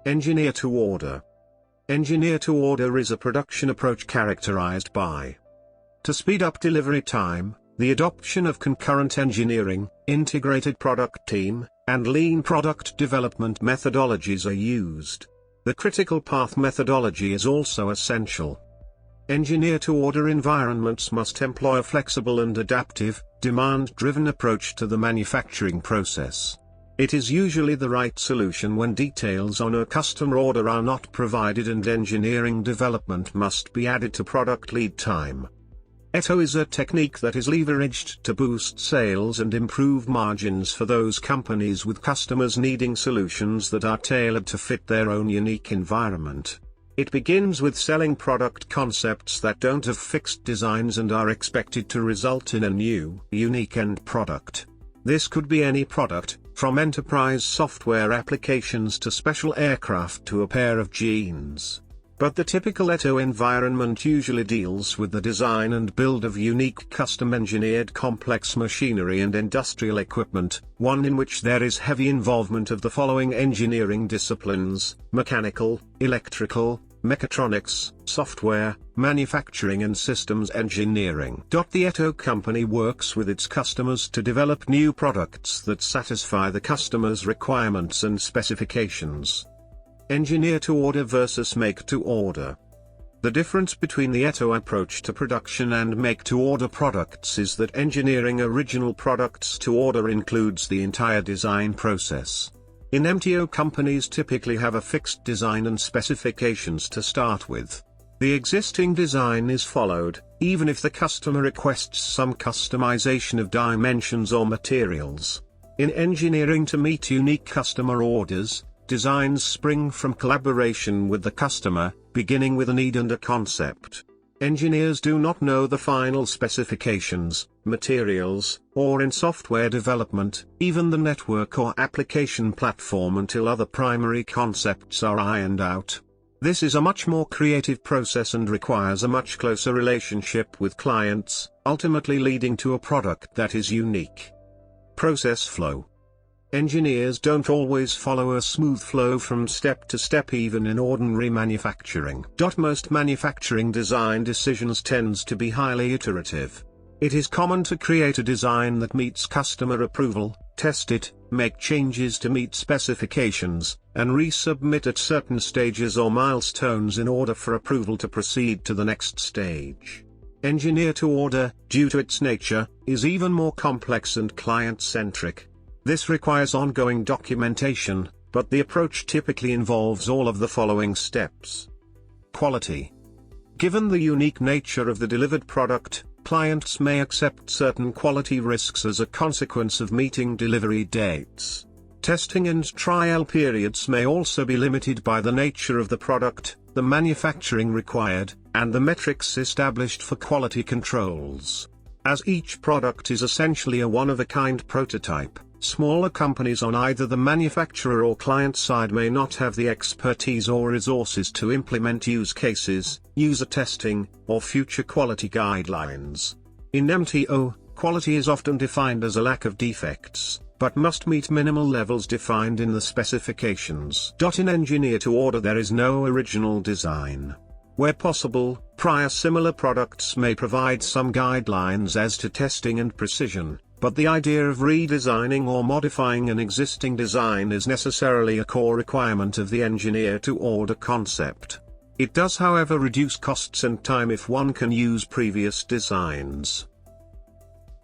Engineer to order. Engineer to order is a production approach characterized by: to speed up delivery time, the adoption of concurrent engineering, integrated product team, and lean product development methodologies are used. The critical path methodology is also essential. Engineer-to-order environments must employ a flexible and adaptive, demand-driven approach to the manufacturing process. It is usually the right solution when details on a customer order are not provided and engineering development must be added to product lead time. ETO is a technique that is leveraged to boost sales and improve margins for those companies with customers needing solutions that are tailored to fit their own unique environment. It begins with selling product concepts that don't have fixed designs and are expected to result in a new, unique end product. This could be any product, from enterprise software applications to special aircraft to a pair of jeans. But the typical ETO environment usually deals with the design and build of unique custom-engineered complex machinery and industrial equipment, one in which there is heavy involvement of the following engineering disciplines: mechanical, electrical, mechatronics, software, manufacturing and systems engineering. The ETO company works with its customers to develop new products that satisfy the customer's requirements and specifications. Engineer-to-order versus make-to-order. The difference between the ETO approach to production and make-to-order products is that engineering original products to order includes the entire design process. In MTO, companies typically have a fixed design and specifications to start with. The existing design is followed, even if the customer requests some customization of dimensions or materials. In engineering to meet unique customer orders, designs spring from collaboration with the customer, beginning with a need and a concept. Engineers do not know the final specifications, materials, or in software development, even the network or application platform until other primary concepts are ironed out. This is a much more creative process and requires a much closer relationship with clients, ultimately leading to a product that is unique. Process flow. Engineers don't always follow a smooth flow from step to step even in ordinary manufacturing. Most manufacturing design decisions tends to be highly iterative. It is common to create a design that meets customer approval, test it, make changes to meet specifications, and resubmit at certain stages or milestones in order for approval to proceed to the next stage. Engineer-to-order, due to its nature, is even more complex and client-centric. This requires ongoing documentation, but the approach typically involves all of the following steps. Quality. Given the unique nature of the delivered product, clients may accept certain quality risks as a consequence of meeting delivery dates. Testing and trial periods may also be limited by the nature of the product, the manufacturing required, and the metrics established for quality controls. As each product is essentially a one-of-a-kind prototype, smaller companies on either the manufacturer or client side may not have the expertise or resources to implement use cases, user testing, or future quality guidelines. In MTO, quality is often defined as a lack of defects, but must meet minimal levels defined in the specifications. In engineer-to-order, there is no original design. Where possible, prior similar products may provide some guidelines as to testing and precision, but the idea of redesigning or modifying an existing design is necessarily a core requirement of the engineer-to-order concept. It does, however, reduce costs and time if one can use previous designs.